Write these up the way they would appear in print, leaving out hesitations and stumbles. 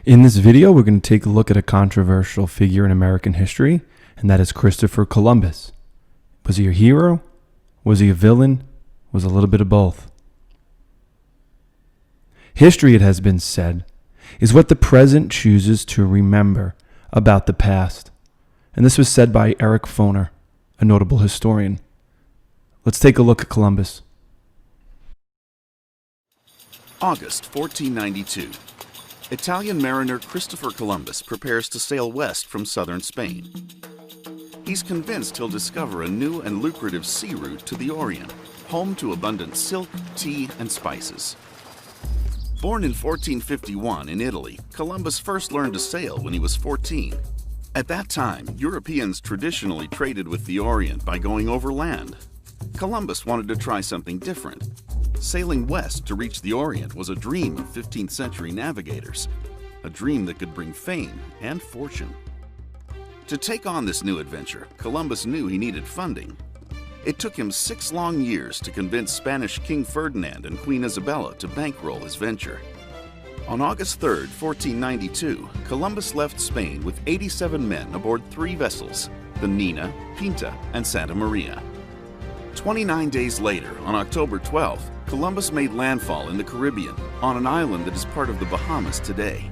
In this video, we're going to take a look at a controversial figure in American history, and that is Christopher Columbus. Was he a hero? Was he a villain? Was a little bit of both. History, it has been said, is what the present chooses to remember about the past. And this was said by Eric Foner, a notable historian. Let's take a look at Columbus. August 1492. Italian mariner Christopher Columbus prepares to sail west from southern Spain. He's convinced he'll discover a new and lucrative sea route to the Orient, home to abundant silk, tea, and spices. Born in 1451 in Italy, Columbus first learned to sail when he was 14. At that time, Europeans traditionally traded with the Orient by going overland. Columbus wanted to try something different. Sailing west to reach the Orient was a dream of 15th century navigators, a dream that could bring fame and fortune. To take on this new adventure, Columbus knew he needed funding. It took him 6 long years to convince Spanish King Ferdinand and Queen Isabella to bankroll his venture. On August 3, 1492, Columbus left Spain with 87 men aboard 3 vessels, the Nina, Pinta, and Santa Maria. 29 days later, on October 12th, Columbus made landfall in the Caribbean, on an island that is part of the Bahamas today.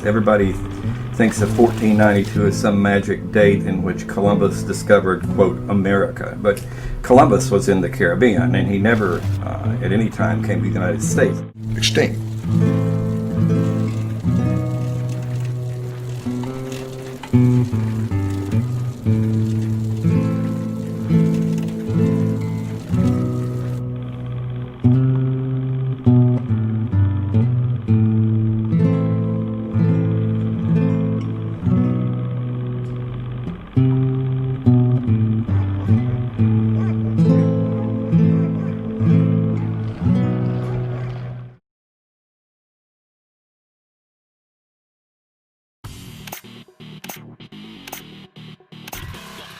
Everybody thinks of 1492 as some magic date in which Columbus discovered, quote, America. But Columbus was in the Caribbean, and he never, at any time, came to the United States. Extinct.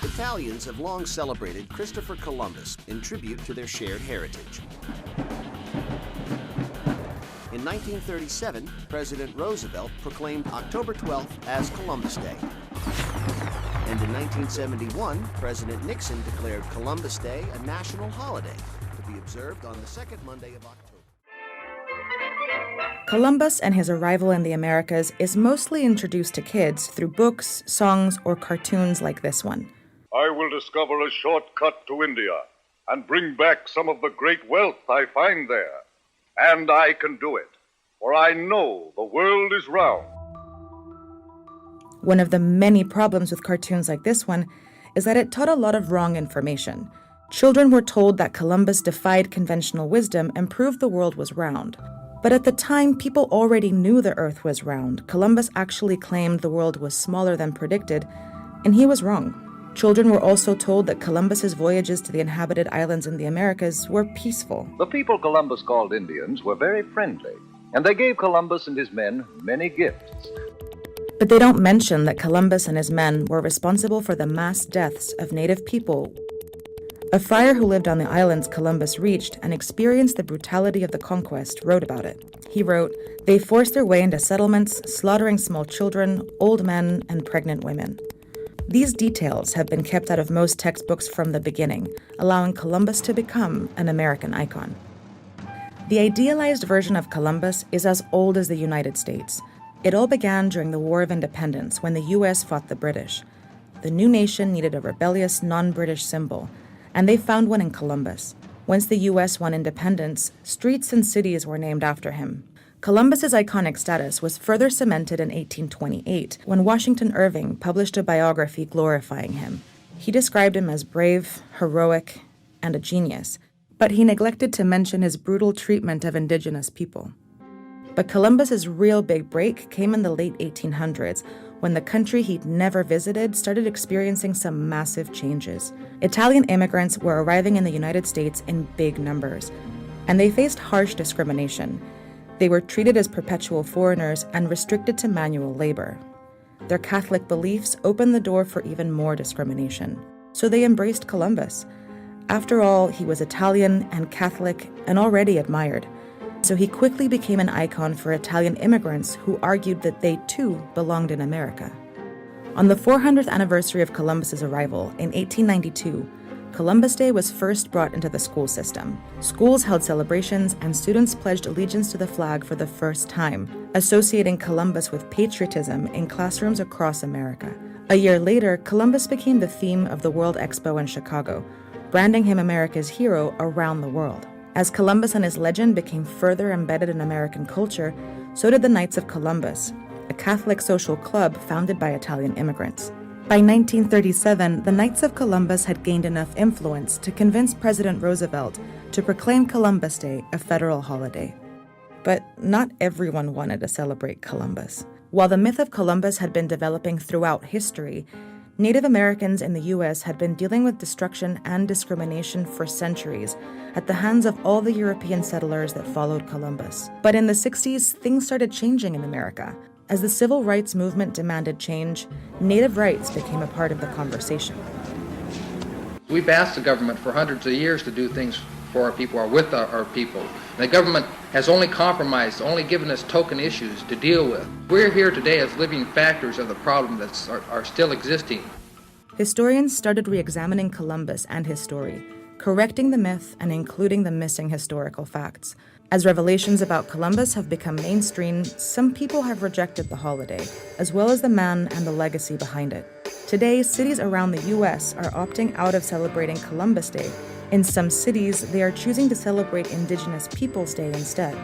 Italians have long celebrated Christopher Columbus in tribute to their shared heritage. In 1937, President Roosevelt proclaimed October 12th as Columbus Day. And in 1971, President Nixon declared Columbus Day a national holiday to be observed on the second Monday of October. Columbus and his arrival in the Americas is mostly introduced to kids through books, songs, or cartoons like this one. I will discover a shortcut to India and bring back some of the great wealth I find there. And I can do it, for I know the world is round. One of the many problems with cartoons like this one is that it taught a lot of wrong information. Children were told that Columbus defied conventional wisdom and proved the world was round. But at the time, people already knew the Earth was round. Columbus actually claimed the world was smaller than predicted, and he was wrong. Children were also told that Columbus's voyages to the inhabited islands in the Americas were peaceful. The people Columbus called Indians were very friendly, and they gave Columbus and his men many gifts. But they don't mention that Columbus and his men were responsible for the mass deaths of native people. A friar who lived on the islands Columbus reached and experienced the brutality of the conquest wrote about it. He wrote, "They forced their way into settlements, slaughtering small children, old men, and pregnant women." These details have been kept out of most textbooks from the beginning, allowing Columbus to become an American icon. The idealized version of Columbus is as old as the United States. It all began during the War of Independence when the U.S. fought the British. The new nation needed a rebellious, non-British symbol, and they found one in Columbus. Once the U.S. won independence, streets and cities were named after him. Columbus's iconic status was further cemented in 1828 when Washington Irving published a biography glorifying him. He described him as brave, heroic, and a genius, but he neglected to mention his brutal treatment of indigenous people. But Columbus's real big break came in the late 1800s when the country he'd never visited started experiencing some massive changes. Italian immigrants were arriving in the United States in big numbers, and they faced harsh discrimination. They were treated as perpetual foreigners and restricted to manual labor. Their Catholic beliefs opened the door for even more discrimination, so they embraced Columbus. After all, he was Italian and Catholic and already admired. So he quickly became an icon for Italian immigrants who argued that they too belonged in America. On the 400th anniversary of Columbus's arrival in 1892, Columbus Day was first brought into the school system. Schools held celebrations and students pledged allegiance to the flag for the first time, associating Columbus with patriotism in classrooms across America. A year later, Columbus became the theme of the World Expo in Chicago, branding him America's hero around the world. As Columbus and his legend became further embedded in American culture, so did the Knights of Columbus, a Catholic social club founded by Italian immigrants. By 1937, the Knights of Columbus had gained enough influence to convince President Roosevelt to proclaim Columbus Day a federal holiday. But not everyone wanted to celebrate Columbus. While the myth of Columbus had been developing throughout history, Native Americans in the U.S. had been dealing with destruction and discrimination for centuries at the hands of all the European settlers that followed Columbus. But in the 60s, things started changing in America. As the civil rights movement demanded change, Native rights became a part of the conversation. We've asked the government for hundreds of years to do things for our people or with our people. The government has only compromised, only given us token issues to deal with. We're here today as living factors of the problem that are still existing. Historians started re-examining Columbus and his story, correcting the myth and including the missing historical facts. As revelations about Columbus have become mainstream, some people have rejected the holiday, as well as the man and the legacy behind it. Today, cities around the U.S. are opting out of celebrating Columbus Day. In some cities, they are choosing to celebrate Indigenous Peoples Day instead.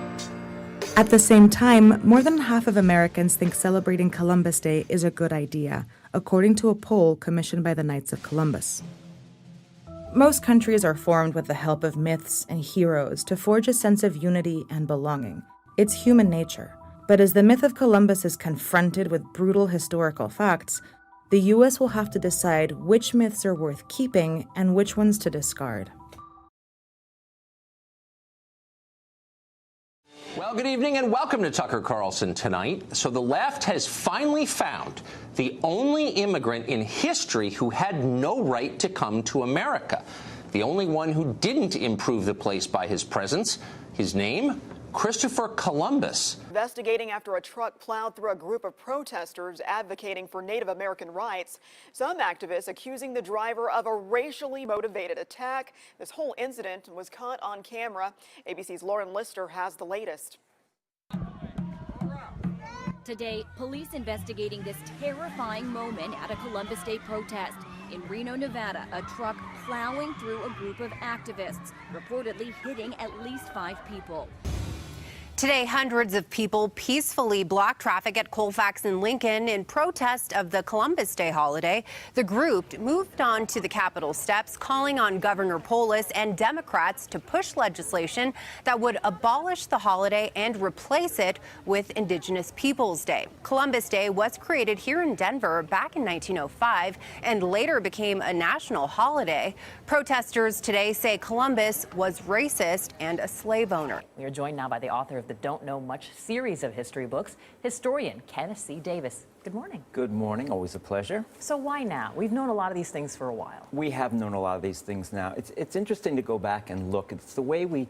At the same time, more than half of Americans think celebrating Columbus Day is a good idea, according to a poll commissioned by the Knights of Columbus. Most countries are formed with the help of myths and heroes to forge a sense of unity and belonging. It's human nature. But as the myth of Columbus is confronted with brutal historical facts, the U.S. will have to decide which myths are worth keeping and which ones to discard. Well, good evening and welcome to Tucker Carlson Tonight. So the left has finally found the only immigrant in history who had no right to come to America. The only one who didn't improve the place by his presence. His name? Christopher Columbus. Investigating after a truck plowed through a group of protesters advocating for Native American rights. Some activists accusing the driver of a racially motivated attack. This whole incident was caught on camera. ABC's Lauren Lister has the latest. Today, police investigating this terrifying moment at a Columbus Day protest. In Reno, Nevada, a truck plowing through a group of activists, reportedly hitting at least 5 people. Today, hundreds of people peacefully blocked traffic at Colfax and Lincoln in protest of the Columbus Day holiday. The group moved on to the Capitol steps, calling on Governor Polis and Democrats to push legislation that would abolish the holiday and replace it with Indigenous Peoples Day. Columbus Day was created here in Denver back in 1905 and later became a national holiday. Protesters today say Columbus was racist and a slave owner. We are joined now by the author of the Don't Know Much series of history books, historian Kenneth C. Davis. Good morning. Good morning. Always a pleasure. So why now? We've known a lot of these things for a while. We have known a lot of these things now. It's interesting to go back and look. It's the way we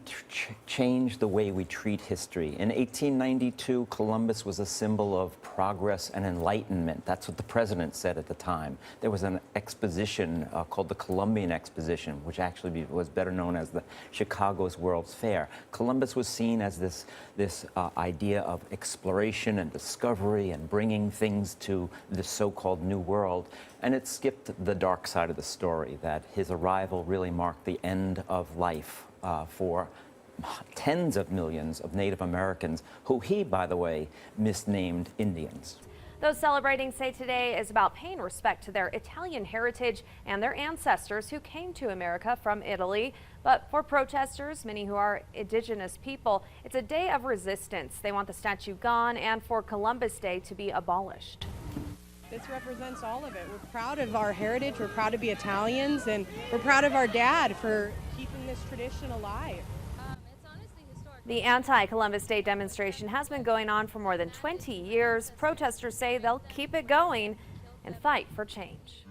change the way we treat history. In 1892, Columbus was a symbol of progress and enlightenment. That's what the president said at the time. There was an exposition called the Columbian Exposition, which actually was better known as the Chicago's World's Fair. Columbus was seen as this idea of exploration and discovery and bringing things to the so-called New World, and it skipped the dark side of the story, that his arrival really marked the end of life for tens of millions of Native Americans, who he, by the way, misnamed Indians. Those celebrating say today is about paying respect to their Italian heritage and their ancestors who came to America from Italy. But for protesters, many who are indigenous people, it's a day of resistance. They want the statue gone and for Columbus Day to be abolished. This represents all of it. We're proud of our heritage, we're proud to be Italians, and we're proud of our dad for keeping this tradition alive. The anti-Columbus Day demonstration has been going on for more than 20 years. Protesters say they'll keep it going and fight for change.